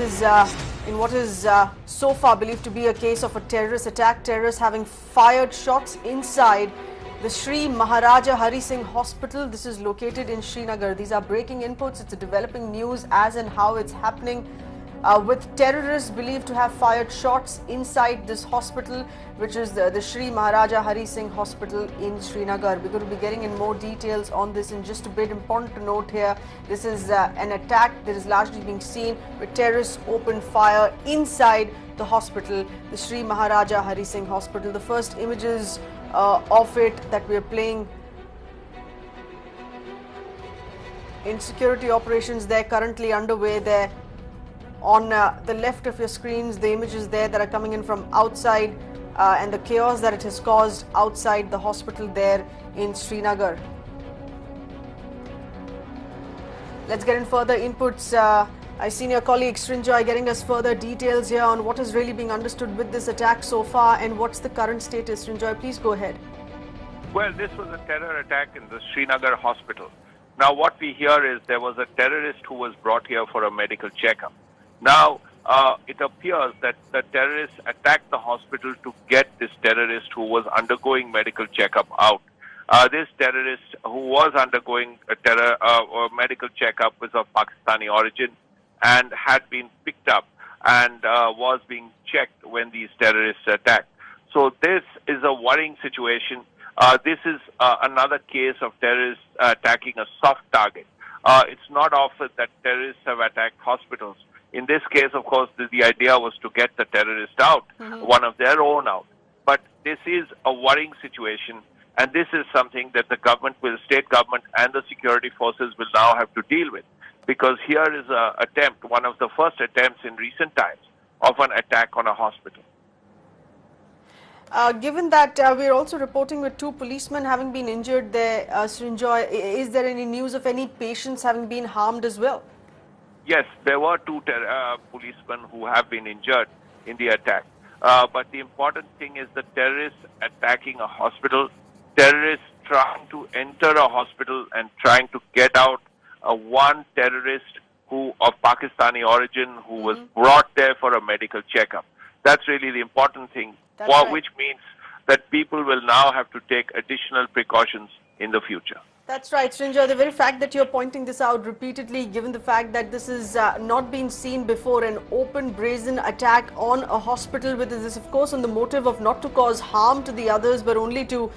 is in what is so far believed to be a case of a terrorist attack. Terrorists having fired shots inside the Sri Maharaja Hari Singh Hospital. This is located in Srinagar. These are breaking inputs. It's a developing news as and how it's happening. With terrorists believed to have fired shots inside this hospital, which is the Sri Maharaja Hari Singh Hospital in Srinagar. We're going to be getting in more details on this in just a bit. Important to note here, this is an attack that is largely being seen with terrorists open fire inside the hospital, the Sri Maharaja Hari Singh Hospital. The first images of it that we are playing in security operations there currently underway there. On the left of your screens, the images there that are coming in from outside and the chaos that it has caused outside the hospital there in Srinagar. Let's get in further inputs. I seen your colleague Srinjoy getting us further details here on what is really being understood with this attack so far and what's the current status. Srinjoy, please go ahead. Well, this was a terror attack in the Srinagar hospital. Now, what we hear is there was a terrorist who was brought here for a medical checkup. Now, it appears that the terrorists attacked the hospital to get this terrorist who was undergoing medical checkup out. This terrorist who was undergoing a medical checkup was of Pakistani origin and had been picked up and was being checked when these terrorists attacked. So this is a worrying situation. This is another case of terrorists attacking a soft target. It's not often that terrorists have attacked hospitals. In this case, of course, the idea was to get the terrorist out, one of their own out. But this is a worrying situation, and this is something that the government, state government and the security forces will now have to deal with. Because here is an attempt, one of the first attempts in recent times, of an attack on a hospital. Given that we're also reporting with 2 policemen having been injured there, Srinjoy, is there any news of any patients having been harmed as well? Yes, there were 2 policemen who have been injured in the attack. But the important thing is the terrorists attacking a hospital, terrorists trying to enter a hospital and trying to get out one terrorist who of Pakistani origin who was brought there for a medical checkup. That's really the important thing, which means that people will now have to take additional precautions in the future. That's right, Srinjoy. The very fact that you're pointing this out repeatedly, given the fact that this is not been seen before, an open brazen attack on a hospital with this, of course, on the motive of not to cause harm to the others, but only to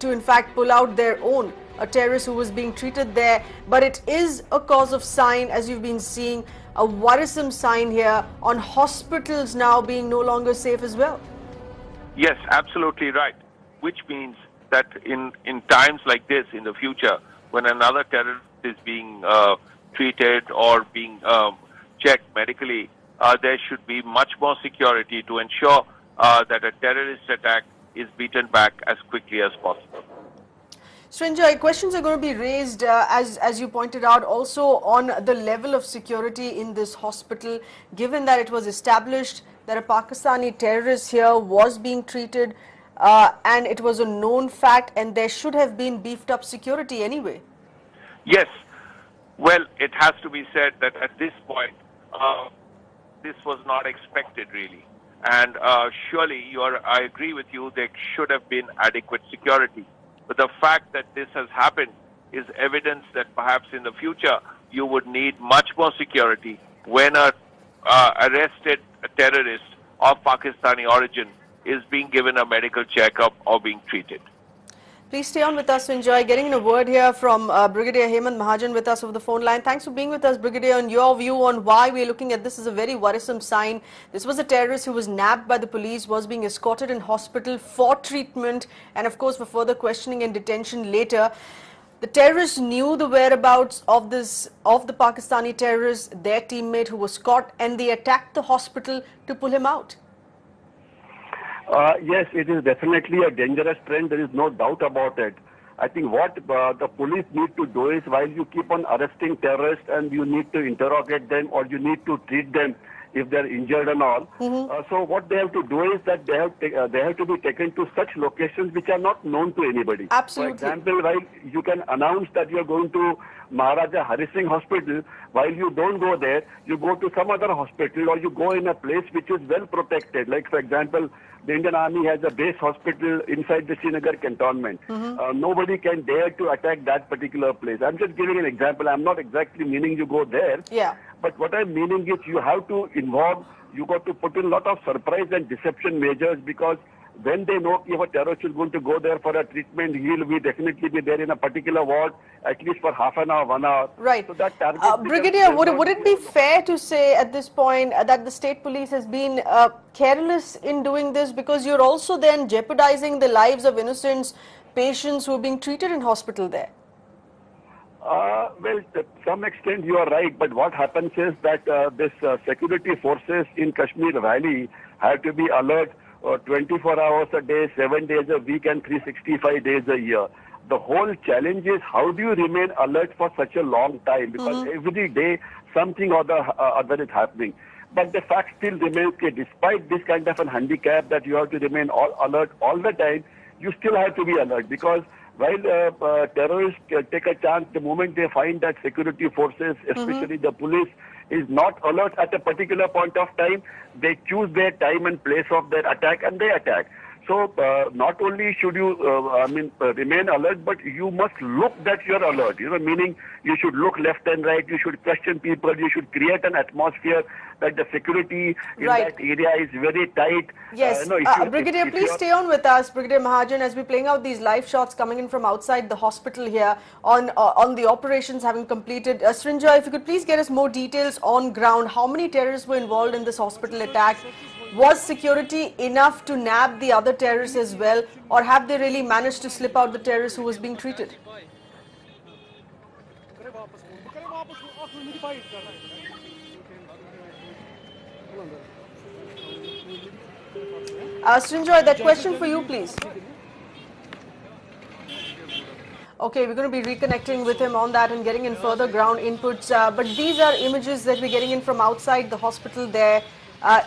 in fact pull out their own, a terrorist who was being treated there. But it is a cause of sign, as you've been seeing, a worrisome sign here on hospitals now being no longer safe as well. Yes, absolutely right. Which means that in times like this, in the future, when another terrorist is being treated or being checked medically, there should be much more security to ensure that a terrorist attack is beaten back as quickly as possible. Srinjoy, questions are going to be raised, as you pointed out, also on the level of security in this hospital, given that it was established that a Pakistani terrorist here was being treated, and it was a known fact, and there should have been beefed up security anyway. Yes. Well, it has to be said that at this point, this was not expected really. And surely, I agree with you, there should have been adequate security. But the fact that this has happened is evidence that perhaps in the future, you would need much more security when a arrested terrorist of Pakistani origin is being given a medical checkup or being treated. Please stay on with us, Srinjoy. Getting in a word here from Brigadier Hemant Mahajan with us over the phone line. Thanks for being with us, Brigadier, on your view on why we're looking at this as a very worrisome sign. This was a terrorist who was nabbed by the police, was being escorted in hospital for treatment and, of course, for further questioning and detention later. The terrorists knew the whereabouts of the Pakistani terrorist, their teammate who was caught, and they attacked the hospital to pull him out. Yes, it is definitely a dangerous trend. There is no doubt about it. I think what the police need to do is, while you keep on arresting terrorists and you need to interrogate them or you need to treat them, if they're injured and all. So what they have to do is that they have to be taken to such locations which are not known to anybody. Absolutely. For example, while you can announce that you're going to Maharaja Hari Singh Hospital, while you don't go there, you go to some other hospital or you go in a place which is well protected. Like, for example, the Indian Army has a base hospital inside the Srinagar cantonment. Nobody can dare to attack that particular place. I'm just giving an example. I'm not exactly meaning you go there. Yeah. But what I'm meaning is you have to involve, you got to put in a lot of surprise and deception measures, because when they know if a terrorist is going to go there for a treatment, he'll be definitely be there in a particular ward at least for half an hour, 1 hour. Right. So that target Brigadier, would it be fair to say at this point that the state police has been careless in doing this, because you're also then jeopardizing the lives of innocent patients who are being treated in hospital there? Well, to some extent you are right, but what happens is that this security forces in Kashmir Valley have to be alert 24 hours a day, 7 days a week and 365 days a year. The whole challenge is how do you remain alert for such a long time, because every day something or the other is happening. But the fact still remains that despite this kind of a handicap that you have to remain alert all the time, you still have to be alert, because while terrorists take a chance the moment they find that security forces, especially the police, is not alert at a particular point of time, they choose their time and place of their attack and they attack. So not only should you, remain alert, but you must look that you're alert. Meaning you should look left and right. You should question people. You should create an atmosphere that the security in that area is very tight. Yes, Brigadier, please stay on with us, Brigadier Mahajan, as we're playing out these live shots coming in from outside the hospital here on the operations having completed. Srinjoy, if you could please get us more details on ground. How many terrorists were involved in this hospital attack? Was security enough to nab the other terrorists as well, or have they really managed to slip out the terrorist who was being treated? Srinjoy, that question for you, please. Okay, we're going to be reconnecting with him on that and getting in further ground inputs. But these are images that we're getting in from outside the hospital there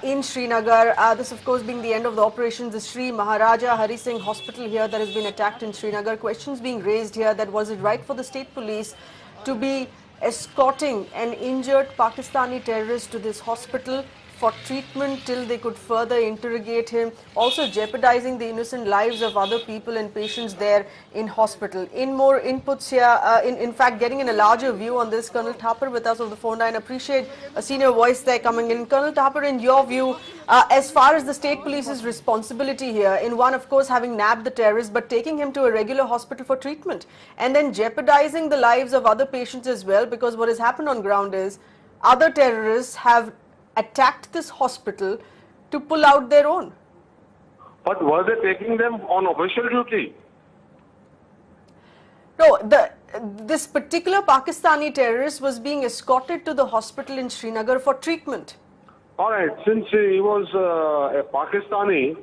in Srinagar. This, of course, being the end of the operations, the Sri Maharaja Hari Singh Hospital here that has been attacked in Srinagar. Questions being raised here that was it right for the state police to be escorting an injured Pakistani terrorist to this hospital for treatment till they could further interrogate him, also jeopardizing the innocent lives of other people and patients there in hospital. In more inputs here, in fact, getting in a larger view on this, Colonel Thapar with us on the phone line. Appreciate a senior voice there coming in. Colonel Thapar, in your view, as far as the state police's responsibility here, in one, of course, having nabbed the terrorist, but taking him to a regular hospital for treatment, and then jeopardizing the lives of other patients as well, because what has happened on ground is other terrorists have attacked this hospital to pull out their own. But were they taking them on official duty? No, this particular Pakistani terrorist was being escorted to the hospital in Srinagar for treatment. All right, since he was a Pakistani,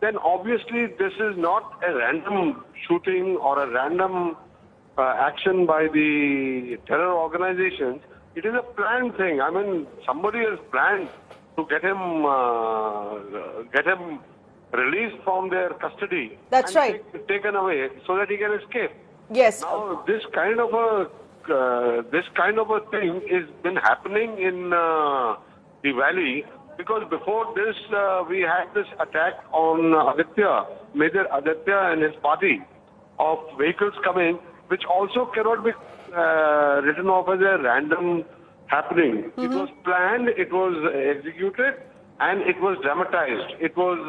then obviously this is not a random shooting or a random action by the terror organizations. It is a planned thing. I mean, somebody has planned to get him released from their custody. That's right. Taken away so that he can escape. Yes. Now, this kind of a thing has been happening in the valley, because before this we had this attack on Aditya, Major Aditya and his party, of vehicles coming, which also cannot be written off as a random happening. It was planned, it was executed, and it was dramatized. It was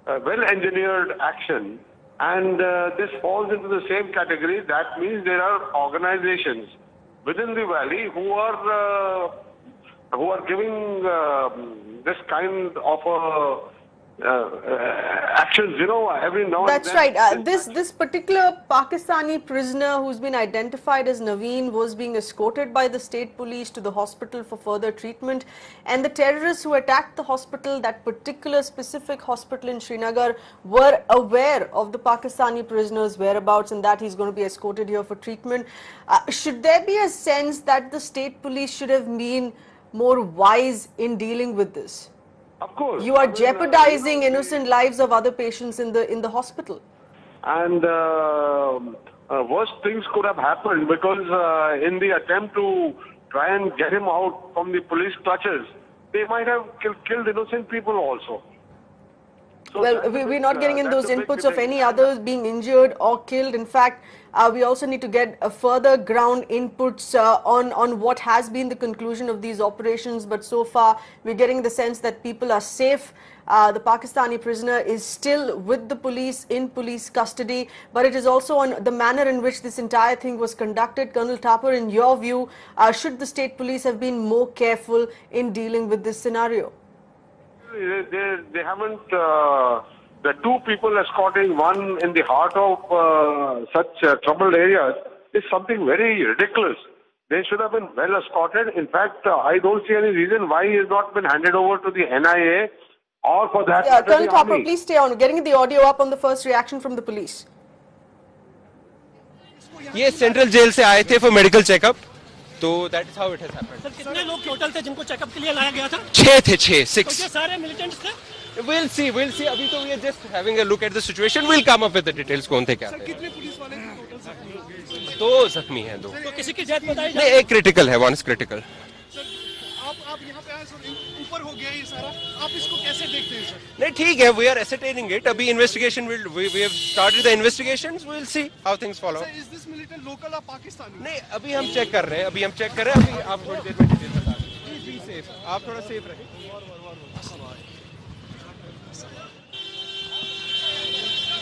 a well-engineered action, and this falls into the same category. That means there are organizations within the valley who are giving this kind of actions, every now and then. That's right. This particular Pakistani prisoner who's been identified as Naveen was being escorted by the state police to the hospital for further treatment. And the terrorists who attacked the hospital, that particular specific hospital in Srinagar, were aware of the Pakistani prisoner's whereabouts and that he's going to be escorted here for treatment. Should there be a sense that the state police should have been more wise in dealing with this? Of course. You are jeopardizing innocent lives of other patients in the hospital. And worse things could have happened because in the attempt to try and get him out from the police clutches, they might have killed innocent people also. So Well, we're not getting in those inputs of any others being injured or killed. In fact, we also need to get further ground inputs on what has been the conclusion of these operations. But so far, we're getting the sense that people are safe. The Pakistani prisoner is still with the police in police custody. But it is also on the manner in which this entire thing was conducted. Colonel Tapper, in your view, should the state police have been more careful in dealing with this scenario? They haven't, the two people escorting one in the heart of such troubled areas is something very ridiculous. They should have been well escorted. In fact, I don't see any reason why he has not been handed over to the NIA or for that matter Colonel the Tapper, army. please stay on. Getting the audio up on the first reaction from the police. ये central jail से आए थे for medical checkup तो that is how it has happened sir कितने लोग total थे जिनको checkup के लिए लाया गया था? 6 थे 6 तो ये सारे मिलिटेंट्स थे? we'll see अभी तो we are just having a look at the situation will come up with the details कौन थे क्या थे। कितने पुलिस वाले थे टोटल सर? 2 जख्मी हैं 2 तो किसी की डेथ बताई नहीं एक क्रिटिकल है वन इज क्रिटिकल। आप यहाँ पे आए सर, ऊपर हो गया ये सारा, आप इसको कैसे देखते हैं सर? नहीं ठीक है वी आर एसेटेनिंग इट अभी investigation will we have started the investigations we will see how things follow. Sir is this militant local और पाकिस्तानी? नहीं अभी हम चेक कर रहे हैं अभी आप थोड़ी देर में डिटेल बता दें। प्लीज बी सेफ आप थोड़ा सेफ रहें।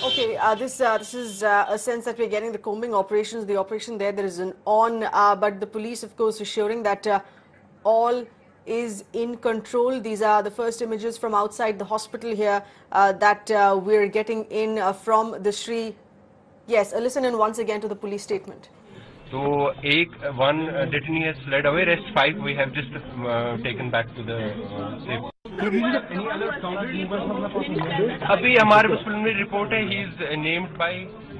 Okay, this is a sense that we're getting the combing operations. The operation there is an on, but the police, of course, assuring that all is in control. These are the first images from outside the hospital here that we're getting in from the Sri. Yes, listen in once again to the police statement. So, one detainee has fled away. Rest 5 we have just taken back to the safe. अभी हमारे पास preliminary report है. He is named by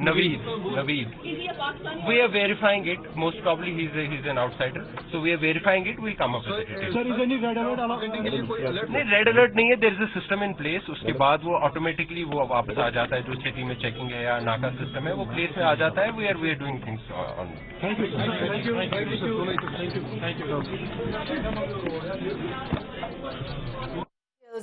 Naveed. We are verifying it. Most probably he's an outsider. So we are verifying it. We'll come up with the details. Sir, is any red alert allowed? नहीं red alert नहीं है. There is a system in place. उसके बाद वो automatically वो वापस आ जाता है. जो सिटी में checking है या नाका system है वो place में आ जाता है. We are doing things on. Thank you.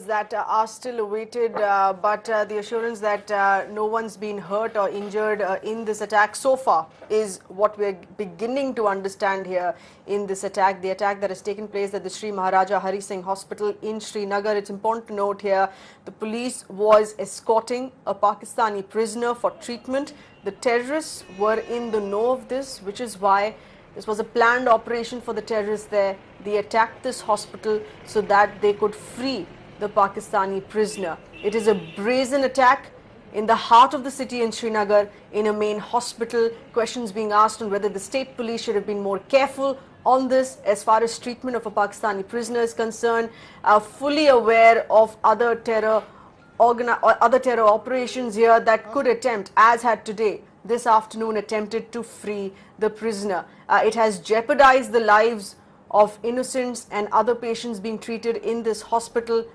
That are still awaited, but the assurance that no one's been hurt or injured in this attack so far is what we're beginning to understand here in this attack. The attack that has taken place at the Sri Maharaja Hari Singh Hospital in Srinagar. It's important to note here the police was escorting a Pakistani prisoner for treatment. The terrorists were in the know of this, which is why this was a planned operation for the terrorists there. They attacked this hospital so that they could free the Pakistani prisoner. It is a brazen attack in the heart of the city in Srinagar, in a main hospital. Questions being asked on whether the state police should have been more careful on this as far as treatment of a Pakistani prisoner is concerned. Fully aware of other terror operations here that could attempt, as had today, this afternoon attempted to free the prisoner. It has jeopardized the lives of innocents and other patients being treated in this hospital,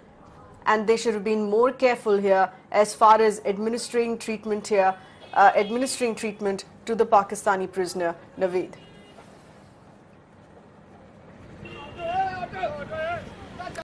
and they should have been more careful here as far as administering treatment to the Pakistani prisoner, Naveed.